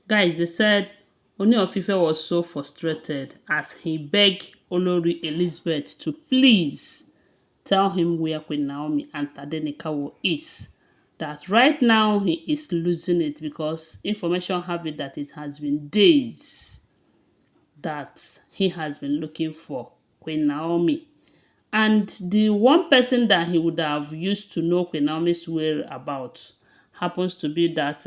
Guys, they said Ooni of Ife was so frustrated as he begged Olori Elizabeth to please tell him where Queen Naomi and Tadenikawo is. That right now he is losing it because information have it that it has been days that he has been looking for Queen Naomi. And the one person that he would have used to know Queen Naomi's whereabouts happens to be that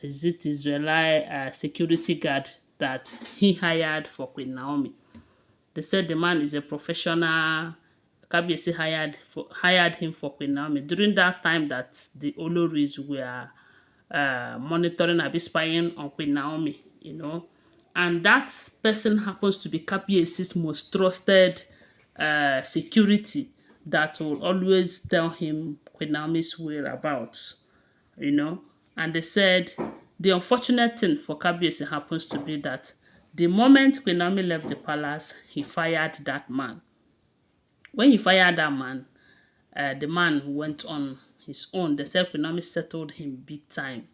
is it Israeli security guard that he hired for Queen Naomi. They said the man is a professional. Kabiyesi hired him for Queen Naomi during that time that the Olories were monitoring and spying on Queen Naomi, And that person happens to be Kabiyesi's most trusted security that will always tell him Queen Naomi's whereabouts, you know. And they said the unfortunate thing for Kabiyesi happens to be that the moment Queen Naomi left the palace, he fired that man. When he fired that man, the man went on his own. They said Queen Naomi settled him big time.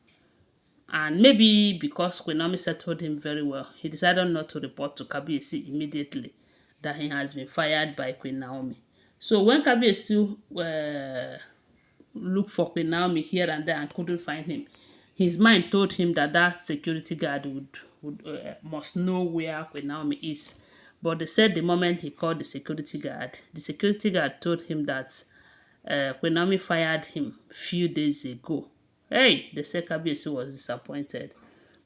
And maybe because Queen Naomi settled him very well, he decided not to report to Kabiyesi immediately that he has been fired by Queen Naomi. So when Kabiyesi looked for Queen Naomi here and there and couldn't find him, his mind told him that that security guard must know where Queen Naomi is. But they said the moment he called the security guard told him that Queen Naomi fired him a few days ago. Hey, the said Kabiyesi was disappointed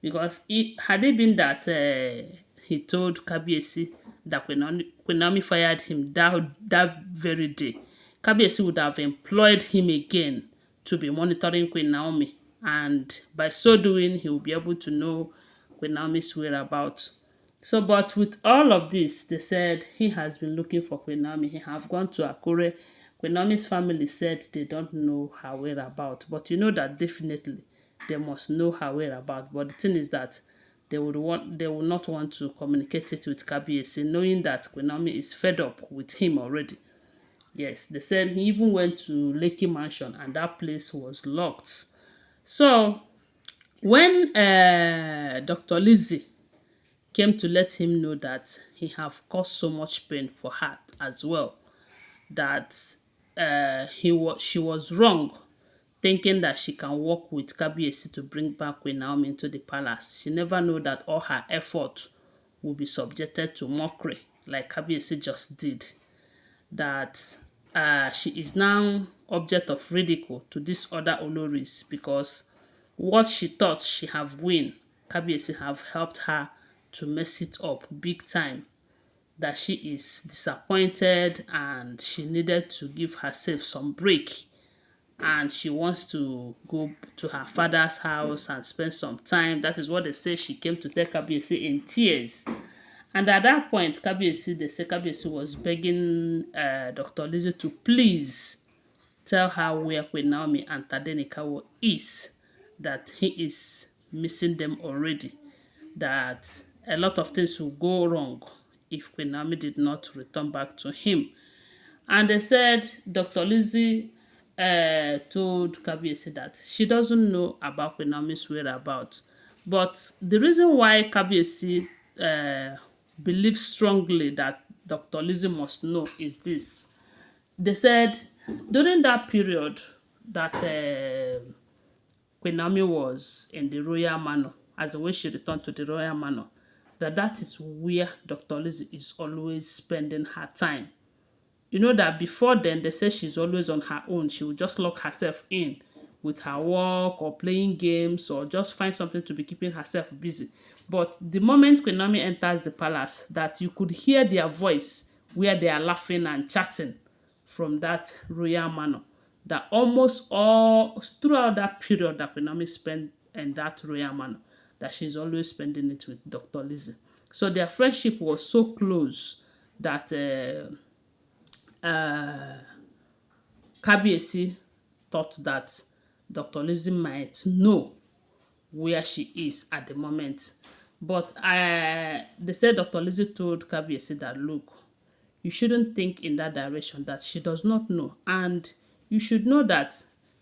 because had it been that he told Kabiyesi that Queen Naomi fired him that very day, Kabiyesi would have employed him again to be monitoring Queen Naomi, and by so doing, he will be able to know Queen Naomi's whereabouts. So, but with all of this, they said he has been looking for Queen Naomi. He have gone to Akure. Queen Naomi's family said they don't know her whereabouts, but you know that definitely they must know her whereabouts. But the thing is that they will not want to communicate it with Kabiyesi, knowing that Queen Naomi is fed up with him already. Yes, they said he even went to Lekki Mansion and that place was locked. So when Dr. Lizzie came to let him know that he have caused so much pain for her as well, that she was wrong thinking that she can work with Kabiyesi to bring back Queen Naomi into the palace. She never knew that all her effort will be subjected to mockery like Kabiyesi just did. That she is now object of ridicule to these other Olories because what she thought she have win, Kabiyesi have helped her to mess it up big time. That she is disappointed and she needed to give herself some break, and she wants to go to her father's house and spend some time. That is what they say. She came to tell Kabiyesi in tears. And at that point, they say Kabiyesi was begging Dr. Lizzie to please tell her where Queen Naomi and Tadenikawo is, that he is missing them already, that a lot of things will go wrong if Queen Naomi did not return back to him. And they said Dr. Lizzie told Kabiyesi that she doesn't know about Queen Naomi's whereabouts. But the reason why Kabiyesi believes strongly that Dr. Lizzie must know is this. They said during that period that Queen Naomi was in the royal manor, as when she returned to the royal manor, that is where Dr. Lizzie is always spending her time. You know that before then, they say she's always on her own. She will just lock herself in with her work or playing games or just find something to be keeping herself busy. But the moment Queen Naomi enters the palace, that you could hear their voice where they are laughing and chatting from that royal manor. That almost all throughout that period that Queen Naomi spent in that royal manor, that she's always spending it with Dr. Lizzie. So their friendship was so close that Kabiyesi thought that Dr. Lizzie might know where she is at the moment. But they said Dr. Lizzie told Kabiyesi that, look, you shouldn't think in that direction, that she does not know. And you should know that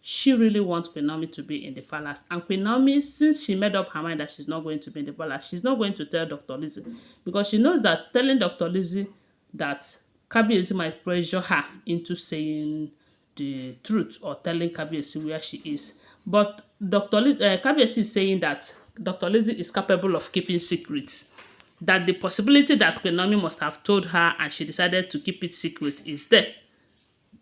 she really wants Queen Naomi to be in the palace. And Queen Naomi, since she made up her mind that she's not going to be in the palace, she's not going to tell Dr. Lizzie, because she knows that telling Dr. Lizzie that Kabiyesi might pressure her into saying the truth or telling Kabiyesi where she is. But Kabiyesi is saying that Dr. Lizzie is capable of keeping secrets. That the possibility that Queen Naomi must have told her and she decided to keep it secret is there,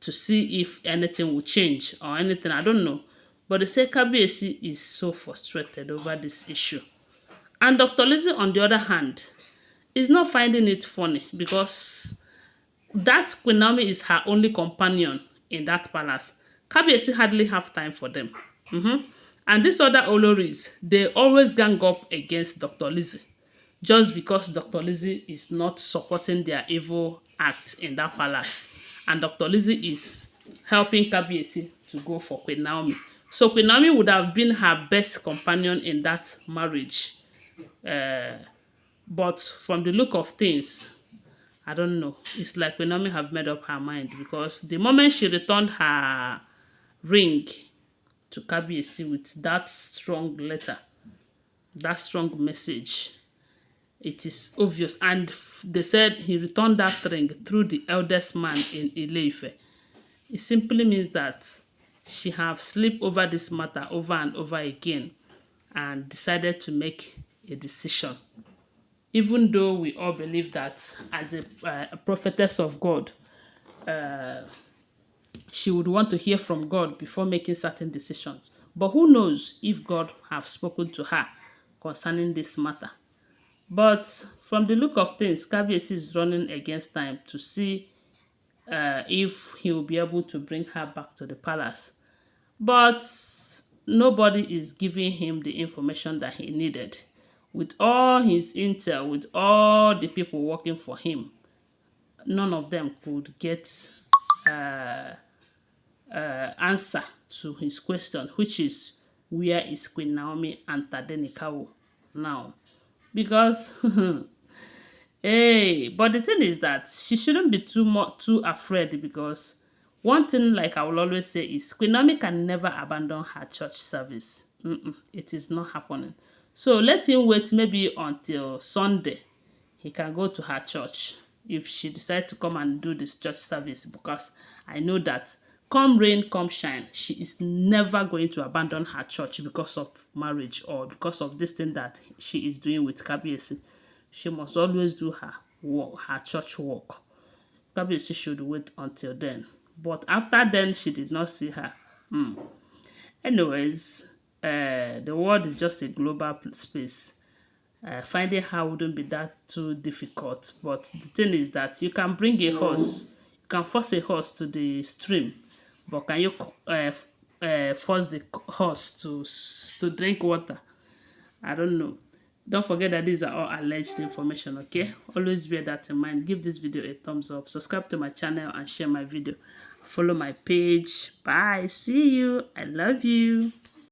to see if anything will change or anything. I don't know. But they say Kabiyesi is so frustrated over this issue. And Dr. Lizzie, on the other hand, is not finding it funny, because that Queen Naomi is her only companion in that palace. Kabiyesi hardly have time for them. And these other Olories, they always gang up against Dr. Lizzie, just because Dr. Lizzie is not supporting their evil acts in that palace. And Dr. Lizzie is helping Kabiyesi to go for Queen Naomi. So Queen Naomi would have been her best companion in that marriage. But from the look of things, I don't know. It's like Queen Naomi have made up her mind, because the moment she returned her ring to Kabiyesi with that strong letter, that strong message, it is obvious. And they said he returned that ring through the eldest man in Ile-Ife. It simply means that she have slept over this matter over and over again and decided to make a decision. Even though we all believe that as a prophetess of God, she would want to hear from God before making certain decisions. But who knows if God have spoken to her concerning this matter. But from the look of things, Kabiyesi is running against time to see if he will be able to bring her back to the palace. But nobody is giving him the information that he needed. With all his intel, with all the people working for him, none of them could get answer to his question, which is, where is Queen Naomi and Tadenikawo now? Because hey, but the thing is that she shouldn't be too afraid, because one thing, like I will always say, is Queen Naomi can never abandon her church service. It is not happening. So let him wait maybe until Sunday. He can go to her church if she decides to come and do this church service, because I know that come rain, come shine, she is never going to abandon her church because of marriage or because of this thing that she is doing with Kabiyesi. She must always do her work, her church work. Kabiyesi should wait until then. But after then, she did not see her. Anyways, the world is just a global space. Finding her wouldn't be that too difficult. But the thing is that you can bring a horse, you can force a horse to the stream, but can you force the horse to drink water? I don't know. Don't forget that these are all alleged information, okay? Always bear that in mind. Give this video a thumbs up. Subscribe to my channel and share my video. Follow my page. Bye. See you. I love you.